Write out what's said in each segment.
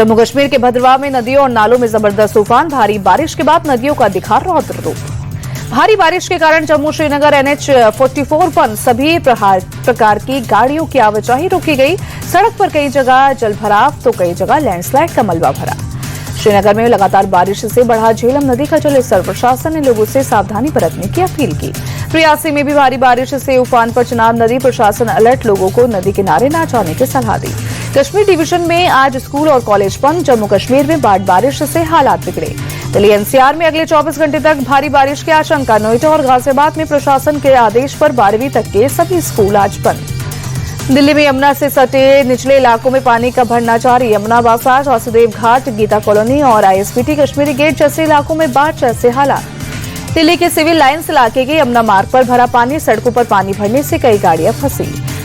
जम्मू कश्मीर के भद्रवाह में नदियों और नालों में जबरदस्त तूफान। भारी बारिश के बाद नदियों का दिखा रौद्र रूप। भारी बारिश के कारण जम्मू श्रीनगर NH 44 पर सभी प्रकार की गाड़ियों की आवाजाही रोकी गई। सड़क पर कई जगह जलभराव तो कई जगह लैंडस्लाइड का मलबा भरा। श्रीनगर में लगातार बारिश से बढ़ा झेलम नदी का जलस्तर। प्रशासन ने लोगों से सावधानी बरतने की अपील की। रियासी में भी भारी बारिश से उफान पर चिनाब नदी। प्रशासन अलर्ट, लोगों को नदी किनारे न जाने की सलाह दी। कश्मीर डिवीजन में आज स्कूल और कॉलेज बंद। जम्मू कश्मीर में बारिश से हालात बिगड़े। दिल्ली NCR में अगले 24 घंटे तक भारी बारिश की आशंका। नोएडा और गाजियाबाद में प्रशासन के आदेश पर 12वीं तक के सभी स्कूल आज बंद। दिल्ली में यमुना से सटे निचले इलाकों में पानी का भरना जारी। यमुना बासाज, वासुदेव घाट, गीता कॉलोनी और ISBT कश्मीरी गेट जैसे इलाकों में बाढ़ जैसे हालात। दिल्ली के सिविल लाइन्स इलाके के यमुना मार्ग पर भरा पानी। सड़कों पर पानी भरने से कई गाड़ियां फंसी।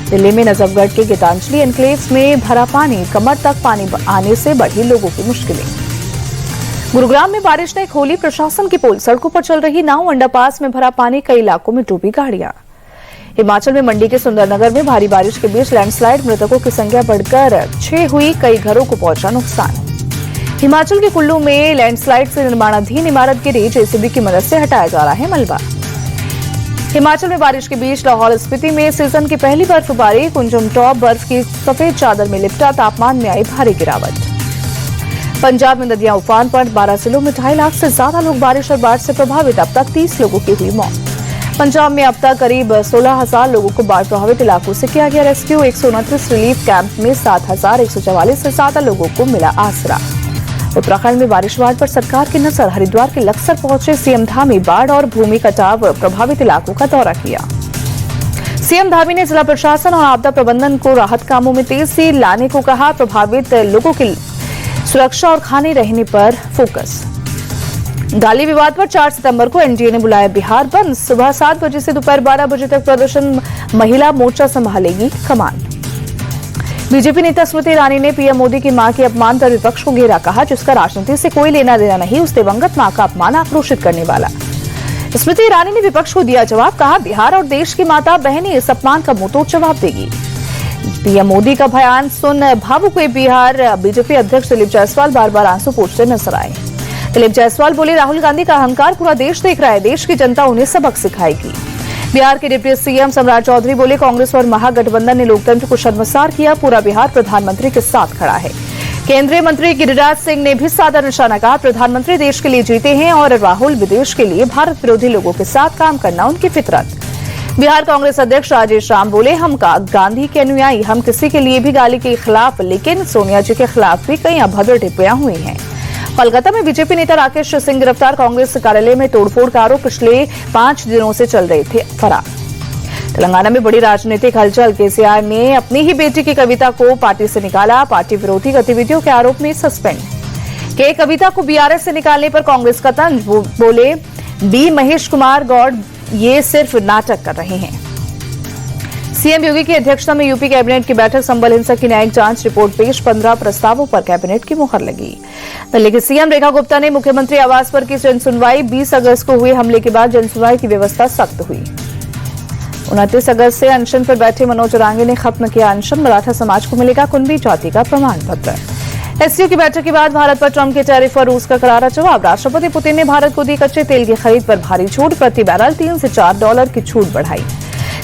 दिल्ली में नजफगढ़ के गीतांजलि एनक्लेव्स में भरा पानी। कमर तक पानी आने से बढ़ी लोगों की मुश्किलें। गुरुग्राम में बारिश ने खोली प्रशासन की पोल। सड़कों पर चल रही नाव, अंडरपास में भरा पानी, कई इलाकों में डूबी गाड़ियां। हिमाचल में मंडी के सुंदरनगर में भारी बारिश के बीच लैंडस्लाइड। मृतकों की संख्या बढ़कर 6 हुई। कई घरों को पहुंचा नुकसान। हिमाचल के कुल्लू में लैंडस्लाइड से निर्माणाधीन इमारत गिरी। JCB की मदद से हटाया जा रहा है मलबा। हिमाचल में बारिश के बीच लाहौल स्पीति में सीजन की पहली बर्फबारी। कुंजुम टॉप बर्फ की सफेद चादर में लिपटा। तापमान में आई भारी गिरावट। पंजाब में नदियां उफान पर। 12 जिलों में 2.5 लाख से ज्यादा लोग बारिश और बाढ़ से प्रभावित। अब तक 30 लोगों की हुई मौत। पंजाब में अब तक करीब 16,000 लोगों को बाढ़ प्रभावित इलाकों से किया गया रेस्क्यू। 129 रिलीफ कैंप में 7,144 से ज्यादा लोगों को मिला आसरा। उत्तराखंड में बारिश पर सरकार की नजर। हरिद्वार के लक्सर पहुंचे CM धामी। बाढ़ और भूमि कटाव प्रभावित इलाकों का दौरा किया। CM धामी ने जिला प्रशासन और आपदा प्रबंधन को राहत कामों में तेजी लाने को कहा। प्रभावित लोगों की सुरक्षा और खाने रहने पर फोकस। गाली विवाद पर 4 सितंबर को NDA ने बुलाया बिहार बंद। सुबह 7 बजे से दोपहर 12 बजे तक प्रदर्शन। महिला मोर्चा संभालेगी कमान। बीजेपी नेता स्मृति ईरानी ने PM मोदी की मां के अपमान पर विपक्ष को घेरा। कहा, जिसका राजनीति से कोई लेना देना नहीं, उस दिवंगत मां का अपमान आक्रोशित करने वाला। स्मृति ईरानी ने विपक्ष को दिया जवाब। कहा, बिहार और देश की माता बहनें इस अपमान का मुंहतोड़ जवाब देगी। PM मोदी का बयान सुन भावुक हुए बिहार बीजेपी अध्यक्ष दिलीप जायसवाल बार बार आंसू पोंछते नजर आए। दिलीप जायसवाल बोले, राहुल गांधी का अहंकार पूरा देश देख रहा है। देश की जनता उन्हें सबक सिखाएगी। बिहार के डिप्टी CM सम्राट चौधरी बोले, कांग्रेस और महागठबंधन ने लोकतंत्र को शर्मसार किया। पूरा बिहार प्रधानमंत्री के साथ खड़ा है। केंद्रीय मंत्री गिरिराज सिंह ने भी साधा निशाना। कहा, प्रधानमंत्री देश के लिए जीते हैं और राहुल विदेश के लिए भारत विरोधी लोगों के साथ काम करना उनकी फितरत। बिहार कांग्रेस अध्यक्ष राजेश राम बोले, हम गांधी के अनुयायी, हम किसी के लिए भी गाली के खिलाफ, लेकिन सोनिया जी के खिलाफ भी कई अभद्र टिप्पणियां हुई हैं। कोलकाता में बीजेपी नेता राकेश सिंह गिरफ्तार। कांग्रेस कार्यालय में तोड़फोड़ का आरोप। पिछले 5 दिनों से चल रहे थे फरार। तेलंगाना में बड़ी राजनीतिक हलचल। KCR ने अपनी ही बेटी की कविता को पार्टी से निकाला। पार्टी विरोधी गतिविधियों के आरोप में सस्पेंड। के कविता को BRS से निकालने पर कांग्रेस का तंज। बोले, B महेश कुमार गौड़ ये सिर्फ नाटक कर रहे हैं। CM योगी की अध्यक्षता में यूपी कैबिनेट की बैठक। संबल हिंसा की न्यायिक जांच रिपोर्ट पेश। 15 प्रस्तावों पर कैबिनेट की मुहर लगी। दिल्ली की CM रेखा गुप्ता ने मुख्यमंत्री आवास पर की जनसुनवाई। 20 अगस्त को हुए हमले के बाद जनसुनवाई की व्यवस्था सख्त हुई। 29 अगस्त से अनशन पर बैठे मनोज रांगे ने खत्म किया अनशन। मराठा समाज को मिलेगा कुणबी जाति का प्रमाण पत्र। SCO की बैठक के बाद भारत पर ट्रंप के टैरिफ और रूस का करारा जवाब। राष्ट्रपति पुतिन ने भारत को दी कच्चे तेल की खरीद पर भारी छूट। प्रति बैरल $3 से $4 की छूट बढ़ाई।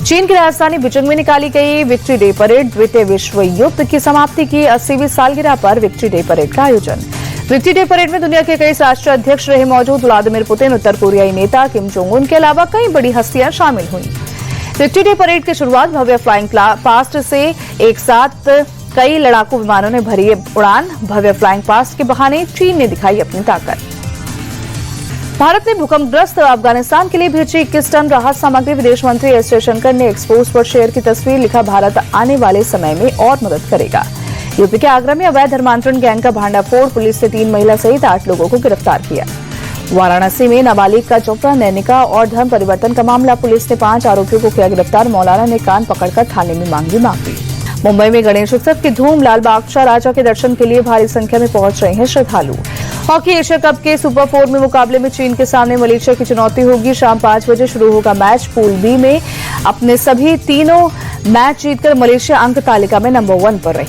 चीन की राजधानी बीजिंग में निकाली गई विक्ट्री डे परेड। द्वितीय विश्व युद्ध की समाप्ति की 80वीं सालगिरह पर विक्ट्री डे परेड का आयोजन। विक्ट्री डे परेड में दुनिया के कई राष्ट्रीय अध्यक्ष रहे मौजूद। व्लादिमीर पुतिन, उत्तर कोरियाई नेता किम जोंग उन के अलावा कई बड़ी हस्तियां शामिल हुई। विक्ट्री डे परेड की शुरुआत भव्य फ्लाइंग पास्ट से। एक साथ कई लड़ाकू विमानों ने भरी उड़ान। भव्य फ्लाइंग पास्ट के बहाने चीन ने दिखाई अपनी ताकत। भारत ने भूकंपग्रस्त अफगानिस्तान के लिए भेजी 21 टन राहत सामग्री। विदेश मंत्री एस जयशंकर ने एक्सपोज पर शेयर की तस्वीर। लिखा, भारत आने वाले समय में और मदद करेगा। यूपी के आगरा में अवैध धर्मांतरण गैंग का भांडाफोड़। पुलिस ने 3 महिला सहित 8 लोगों को गिरफ्तार किया। वाराणसी में नाबालिग का चोपड़ा, नैनिका और धर्म परिवर्तन का मामला। पुलिस ने 5 आरोपियों को किया गिरफ्तार। मौलाना ने कान पकड़कर थाने में मांगी माफी। मुंबई में गणेश उत्सव की धूम। लाल बादशाह राजा के दर्शन के लिए भारी संख्या में पहुंच रहे हैं श्रद्धालु। हॉकी एशिया कप के सुपर 4 में मुकाबले में चीन के सामने मलेशिया की चुनौती होगी। शाम 5 बजे शुरू होगा मैच। पूल बी में अपने सभी तीनों मैच जीतकर मलेशिया अंक तालिका में नंबर 1 पर रही।